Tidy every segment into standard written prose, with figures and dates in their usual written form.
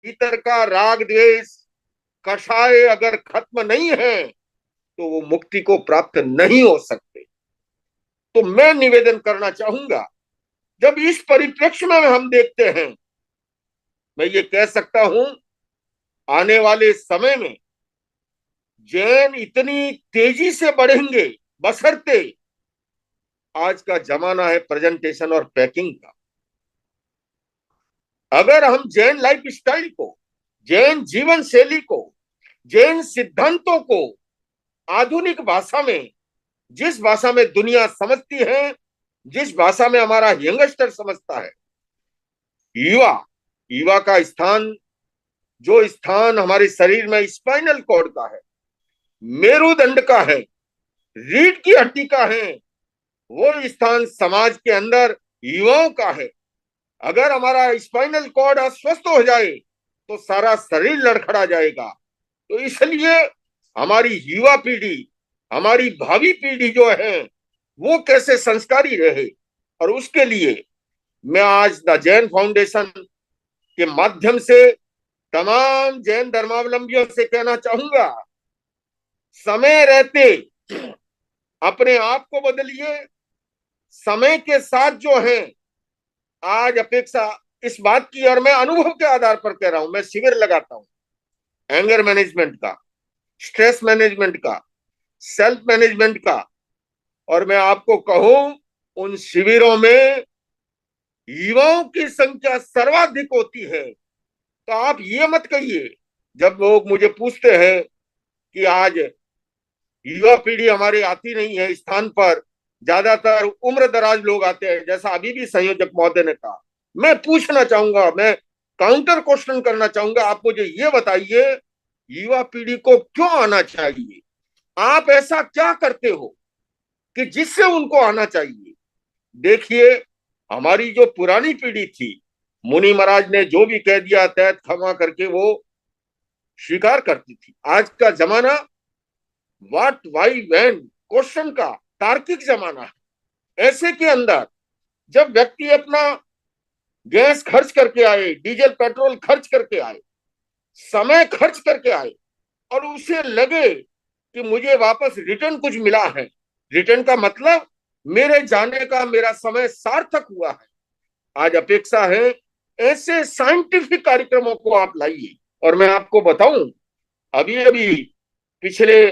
भीतर का राग द्वेष कषाय अगर खत्म नहीं है तो वो मुक्ति को प्राप्त नहीं हो सकते। तो मैं निवेदन करना चाहूंगा, जब इस परिप्रेक्ष्य में हम देखते हैं, मैं ये कह सकता हूं, आने वाले समय में जैन इतनी तेजी से बढ़ेंगे, बशर्ते आज का जमाना है प्रेजेंटेशन और पैकिंग का। अगर हम जैन लाइफ स्टाइल को, जैन जीवन शैली को, जैन सिद्धांतों को आधुनिक भाषा में, जिस भाषा में दुनिया समझती है, जिस भाषा में हमारा यंगस्टर समझता है, युवा, युवा का स्थान, जो स्थान हमारे शरीर में स्पाइनल कॉर्ड का है, मेरुदंड का है, रीढ़ की हड्डी का है, वो स्थान समाज के अंदर युवाओं का है। अगर हमारा स्पाइनल कॉर्ड अस्वस्थ हो जाए तो सारा शरीर लड़खड़ा जाएगा। तो इसलिए हमारी युवा पीढ़ी, हमारी भावी पीढ़ी जो है, वो कैसे संस्कारी रहे, और उसके लिए मैं आज द जैन फाउंडेशन के माध्यम से तमाम जैन धर्मावलंबियों से कहना चाहूंगा, समय रहते अपने आप को बदलिए। समय के साथ जो है आज अपेक्षा इस बात की, और मैं अनुभव के आधार पर कह रहा हूं, मैं शिविर लगाता हूं एंगर मैनेजमेंट का, स्ट्रेस मैनेजमेंट का, सेल्फ मैनेजमेंट का, और मैं आपको कहूं उन शिविरों में युवाओं की संख्या सर्वाधिक होती है। तो आप ये मत कहिए, जब लोग मुझे पूछते हैं कि आज युवा पीढ़ी हमारे आती नहीं है स्थान पर, ज्यादातर उम्र दराज लोग आते हैं, जैसा अभी भी संयोजक महोदय ने कहा, मैं पूछना चाहूंगा, मैं काउंटर क्वेश्चन करना चाहूंगा, आप मुझे ये बताइए, युवा पीढ़ी को क्यों आना चाहिए? आप ऐसा क्या करते हो कि जिससे उनको आना चाहिए? देखिए, हमारी जो पुरानी पीढ़ी थी, मुनि महाराज ने जो भी कह दिया तहत खमा करके वो स्वीकार करती थी। आज का जमाना व्हाट वाई व्हेन क्वेश्चन का तार्किक जमाना है। ऐसे के अंदर जब व्यक्ति अपना गैस खर्च करके आए, डीजल पेट्रोल खर्च करके आए, समय खर्च करके आए, और उसे लगे कि मुझे वापस रिटर्न कुछ मिला है, रिटर्न का मतलब मेरे जाने का मेरा समय सार्थक हुआ है, आज अपेक्षा है ऐसे साइंटिफिक कार्यक्रमों को आप लाइए। और मैं आपको बताऊं, अभी अभी पिछले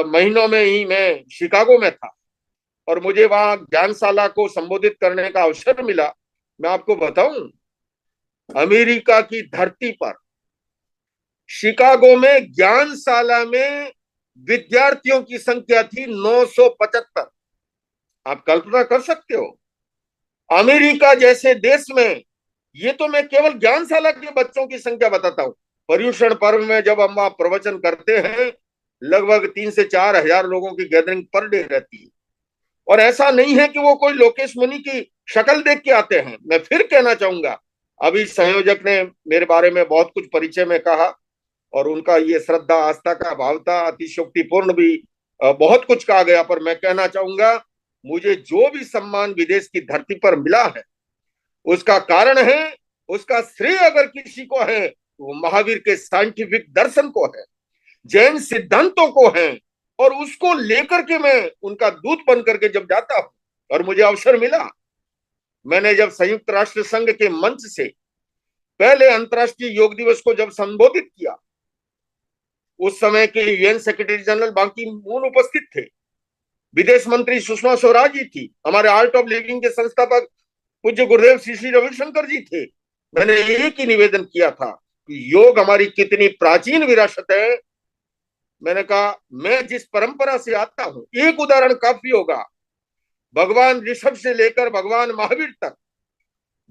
महीनों में ही मैं शिकागो में था और मुझे वहां ज्ञानशाला को संबोधित करने का अवसर मिला। मैं आपको बताऊं, अमेरिका की धरती पर शिकागो में ज्ञानशाला में विद्यार्थियों की संख्या थी 975। आप कल्पना कर सकते हो, अमेरिका जैसे देश में, ये तो मैं केवल ज्ञानशाला के बच्चों की संख्या बताता हूं। पर्यूषण पर्व में जब हम वहां प्रवचन करते हैं, लगभग 3 से 4 हजार लोगों की गैदरिंग पर डे रहती है। और ऐसा नहीं है कि वो कोई लोकेश मुनि की शक्ल देख के आते हैं। मैं फिर कहना चाहूंगा, अभी संयोजक ने मेरे बारे में बहुत कुछ परिचय में कहा, और उनका ये श्रद्धा आस्था का भाव था, अतिशोक्तिपूर्ण भी बहुत कुछ कहा गया। पर मैं कहना चाहूंगा, मुझे जो भी सम्मान विदेश की धरती पर मिला है, उसका कारण है, उसका श्रेय अगर किसी को है तो वो महावीर के साइंटिफिक दर्शन को है, जैन सिद्धांतों को है। और उसको लेकर के मैं उनका दूत बन करके जब जाता हूं, और मुझे अवसर मिला, मैंने जब संयुक्त राष्ट्र संघ के मंच से पहले अंतर्राष्ट्रीय योग दिवस को जब संबोधित किया, उस समय के यूएन सेक्रेटरी जनरल बां की मून उपस्थित थे, विदेश मंत्री सुषमा स्वराज जी थी, हमारे आर्ट ऑफ लिविंग के संस्थापक पूज्य गुरुदेव श्री श्री रविशंकर जी थे। मैंने एक ही निवेदन किया था कि योग हमारी कितनी प्राचीन विरासत है। मैंने कहा, मैं जिस परंपरा से आता हूं, एक उदाहरण काफी होगा, भगवान ऋषभ से लेकर भगवान महावीर तक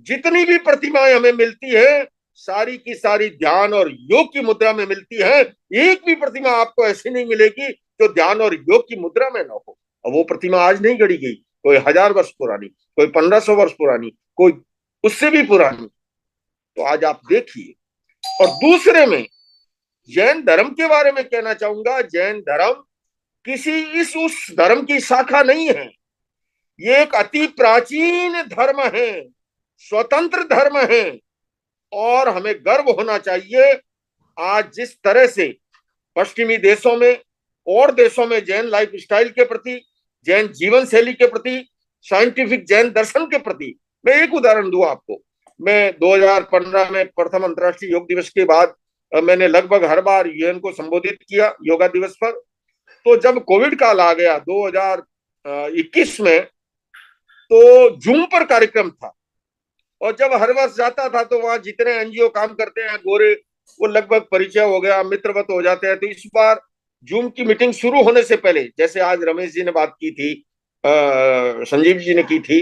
जितनी भी प्रतिमाएं हमें मिलती है, सारी की सारी ध्यान और योग की मुद्रा में मिलती है। एक भी प्रतिमा आपको ऐसी नहीं मिलेगी जो ध्यान और योग की मुद्रा में ना हो। और वो प्रतिमा आज नहीं गढ़ी गई, कोई 1000 वर्ष पुरानी, कोई 1500 वर्ष पुरानी, कोई उससे भी पुरानी। तो आज आप देखिए। और दूसरे में जैन धर्म के बारे में कहना चाहूंगा, जैन धर्म किसी इस उस धर्म की शाखा नहीं है, ये एक अति प्राचीन धर्म है, स्वतंत्र धर्म है। और हमें गर्व होना चाहिए आज जिस तरह से पश्चिमी देशों में और देशों में जैन लाइफ स्टाइल के प्रति, जैन जीवन शैली के प्रति, साइंटिफिक जैन दर्शन के प्रति, मैं एक उदाहरण दूं आपको। मैं 2015 में प्रथम अंतर्राष्ट्रीय योग दिवस के बाद मैंने लगभग हर बार यूएन को संबोधित किया योगा दिवस पर। तो जब कोविड काल आ गया 2021 में, तो जूम पर कार्यक्रम था, और जब हर वर्ष जाता था तो वहां जितने एनजीओ काम करते हैं गोरे, वो लगभग परिचय हो गया, मित्रवत हो जाते हैं। तो इस बार जूम की मीटिंग शुरू होने से पहले, जैसे आज रमेश जी ने बात की थी, संजीव जी ने की थी,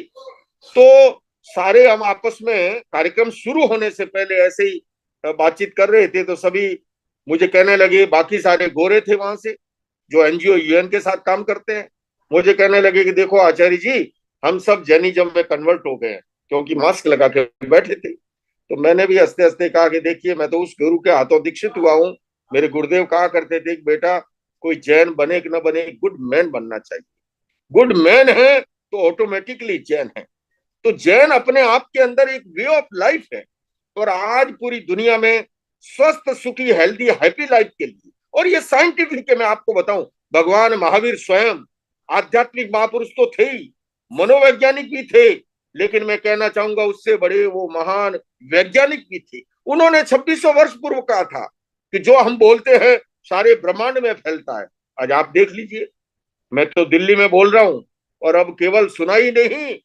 तो सारे हम आपस में कार्यक्रम शुरू होने से पहले ऐसे ही बातचीत कर रहे थे। तो सभी मुझे कहने लगे, बाकी सारे गोरे थे वहां से जो एनजीओ यूएन के साथ काम करते हैं, मुझे कहने लगे कि देखो आचार्य जी, हम सब जैनिज्म में कन्वर्ट हो गए हैं, क्योंकि मास्क लगा के बैठे थे। तो मैंने भी हंसते हंसते कहा कि देखिए, मैं तो उस गुरु के हाथों दीक्षित हुआ हूँ। मेरे गुरुदेव कहा करते थे कि बेटा, कोई जैन बने कि न बने, गुड मैन बनना चाहिए। गुड मैन है तो ऑटोमेटिकली जैन है। तो जैन अपने आप के अंदर एक वे ऑफ लाइफ है, और आज पूरी दुनिया में स्वस्थ, सुखी, हेल्दी, हैप्पी लाइफ के लिए, और ये साइंटिफिक है। मैं आपको बताऊं, भगवान महावीर स्वयं आध्यात्मिक महापुरुष तो थे ही, मनोवैज्ञानिक भी थे, लेकिन मैं कहना चाहूंगा उससे बड़े वो महान वैज्ञानिक भी थे। उन्होंने 2600 वर्ष पूर्व कहा था कि जो हम बोलते हैं सारे ब्रह्मांड में फैलता है। आज आप देख लीजिए, मैं तो दिल्ली में बोल रहा हूं, और अब केवल सुनाई नहीं,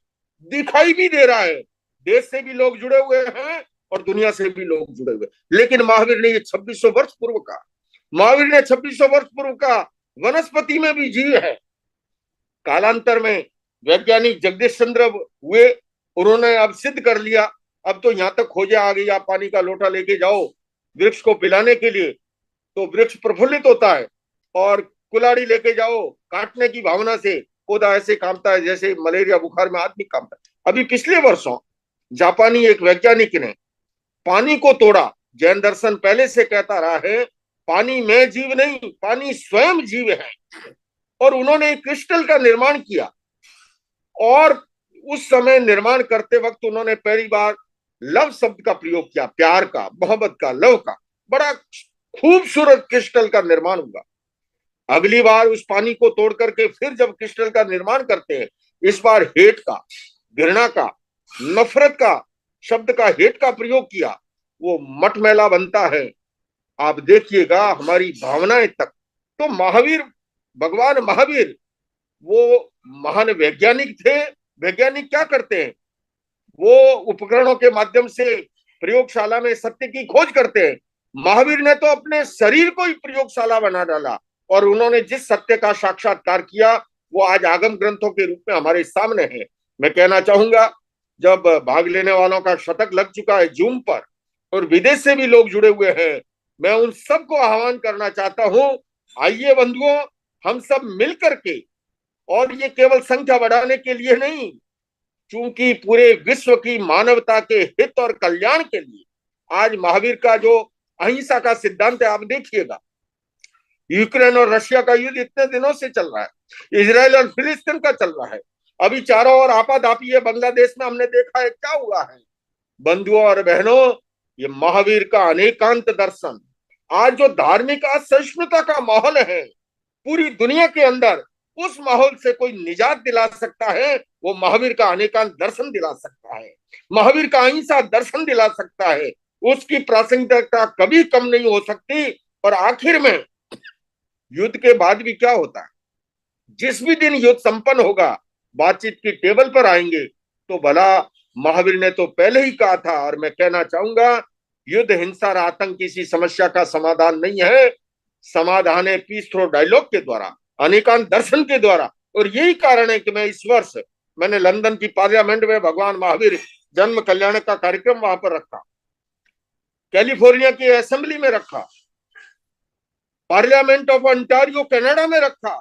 दिखाई भी दे रहा है। देश से भी लोग जुड़े हुए हैं और दुनिया से भी लोग जुड़े हुए। लेकिन महावीर ने ये 2600 वर्ष पूर्व का, महावीर ने 2600 वर्ष पूर्व का वनस्पति में भी जीव है। कालांतर में वैज्ञानिक जगदीश चंद्र हुए, उन्होंने अब सिद्ध कर लिया। अब तो यहां तक खोजे आ गई, आप पानी का लोटा लेके जाओ वृक्ष को पिलाने के लिए तो वृक्ष प्रफुल्लित होता है, और कुल्हाड़ी लेके जाओ काटने की भावना से, पौधा ऐसे कांपता है जैसे मलेरिया बुखार में आदमी कांपता है। अभी पिछले वर्षों जापानी एक वैज्ञानिक ने पानी को तोड़ा। जैन दर्शन पहले से कहता रहा है पानी में जीव नहीं, पानी स्वयं जीव है, और उन्होंने एक क्रिस्टल का निर्माण किया। और उस समय निर्माण करते वक्त उन्होंने पहली बार लव शब्द का प्रयोग किया, प्यार का, मोहब्बत का, लव का। बड़ा खूबसूरत क्रिस्टल का निर्माण हुआ। अगली बार उस पानी को तोड़ करके फिर जब क्रिस्टल का निर्माण करते हैं, इस बार हेट का, घृणा का, नफरत का शब्द का, हेट का प्रयोग किया, वो मटमैला बनता है। आप देखिएगा हमारी भावनाएं तक। तो महावीर, भगवान महावीर वो महान वैज्ञानिक थे। वैज्ञानिक क्या करते हैं, वो उपकरणों के माध्यम से प्रयोगशाला में सत्य की खोज करते हैं। महावीर ने तो अपने शरीर को ही प्रयोगशाला बना डाला, और उन्होंने जिस सत्य का साक्षात्कार किया वो आज आगम ग्रंथों के रूप में हमारे सामने है। मैं कहना चाहूंगा, जब भाग लेने वालों का शतक लग चुका है जूम पर, और विदेश से भी लोग जुड़े हुए हैं, मैं उन सबको आह्वान करना चाहता हूं, आइए बंधुओं, हम सब मिलकर के, और ये केवल संख्या बढ़ाने के लिए नहीं, चूंकि पूरे विश्व की मानवता के हित और कल्याण के लिए आज महावीर का जो अहिंसा का सिद्धांत है, आप देखिएगा यूक्रेन और रशिया का युद्ध इतने दिनों से चल रहा है, इजराइल और फिलिस्तीन का चल रहा है, अभी चारों ओर आपाधापी है। बांग्लादेश में हमने देखा है क्या हुआ है। बंधुओं और बहनों, ये महावीर का अनेकांत दर्शन, आज जो धार्मिक असहिष्णुता का माहौल है पूरी दुनिया के अंदर, उस माहौल से कोई निजात दिला सकता है, वो महावीर का अनेकांत दर्शन दिला सकता है, महावीर का अहिंसा दर्शन दिला सकता है। उसकी प्रासंगिकता कभी कम नहीं हो सकती। और आखिर में युद्ध के बाद भी क्या होता है, जिस भी दिन युद्ध संपन्न होगा, बातचीत की टेबल पर आएंगे तो भला महावीर ने तो पहले ही कहा था। और मैं कहना चाहूंगा, युद्ध, हिंसा और आतंक किसी समस्या का समाधान नहीं है। समाधान है पीस थ्रो डायलॉग के द्वारा, अनेकांत दर्शन के द्वारा। और यही कारण है कि मैं इस वर्ष मैंने लंदन की पार्लियामेंट में भगवान महावीर जन्म कल्याण का कार्यक्रम वहां पर रखा, कैलिफोर्निया की असेंबली में रखा, पार्लियामेंट ऑफ अंटारियो कनाडा में रखा।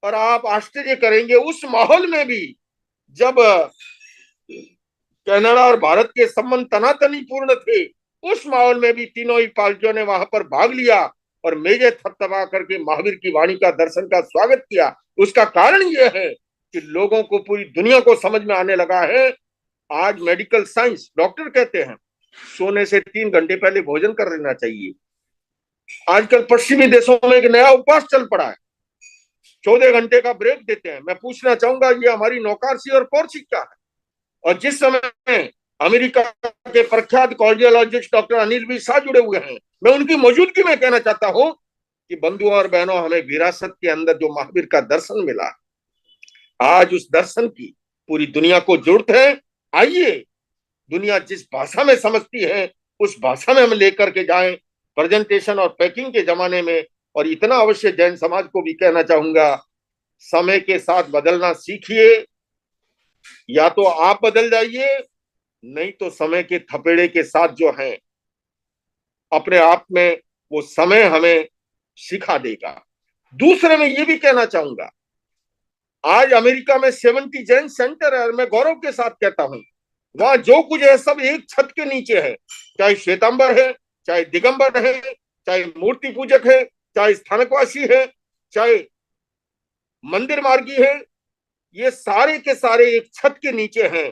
और आप आश्चर्य करेंगे, उस माहौल में भी जब कनाडा और भारत के संबंध तनातनी पूर्ण थे, उस माहौल में भी तीनों ही पार्टियों ने वहां पर भाग लिया और मेजे थपथपा करके महावीर की वाणी का, दर्शन का स्वागत किया। उसका कारण यह है कि लोगों को, पूरी दुनिया को समझ में आने लगा है, आज मेडिकल साइंस, डॉक्टर कहते हैं सोने से 3 घंटे पहले भोजन कर लेना चाहिए। आजकल पश्चिमी देशों में एक नया उपवास चल पड़ा है, 14 घंटे का ब्रेक देते हैं। मैं पूछना चाहूंगा, ये हमारी नौकारसी और पॉलिसी क्या है? और जिस समय अमेरिका के प्रख्यात cardiologist doctor Anil B Shah जुड़े हुए हैं, मैं उनकी मौजूदगी में कहना चाहता हूं कि बंधुओं और बहनों, हमें विरासत के अंदर जो महावीर का दर्शन मिला, आज उस दर्शन की पूरी दुनिया को जरूरत है। आइए, दुनिया जिस भाषा में समझती है उस भाषा में हम लेकर के जाएं प्रेजेंटेशन और पैकिंग के जमाने में। और इतना अवश्य जैन समाज को भी कहना चाहूंगा, समय के साथ बदलना सीखिए। या तो आप बदल जाइए, नहीं तो समय के थपेड़े के साथ जो है अपने आप में वो समय हमें सिखा देगा। दूसरे में ये भी कहना चाहूंगा, आज अमेरिका में 70 जैन सेंटर है, मैं गौरव के साथ कहता हूं, वहां जो कुछ है सब एक छत के नीचे है। चाहे श्वेतांबर है, चाहे दिगंबर है, चाहे मूर्ति पूजक है, चाहे स्थानकवासी है, चाहे मंदिर मार्गी है, ये सारे के सारे एक छत के नीचे हैं।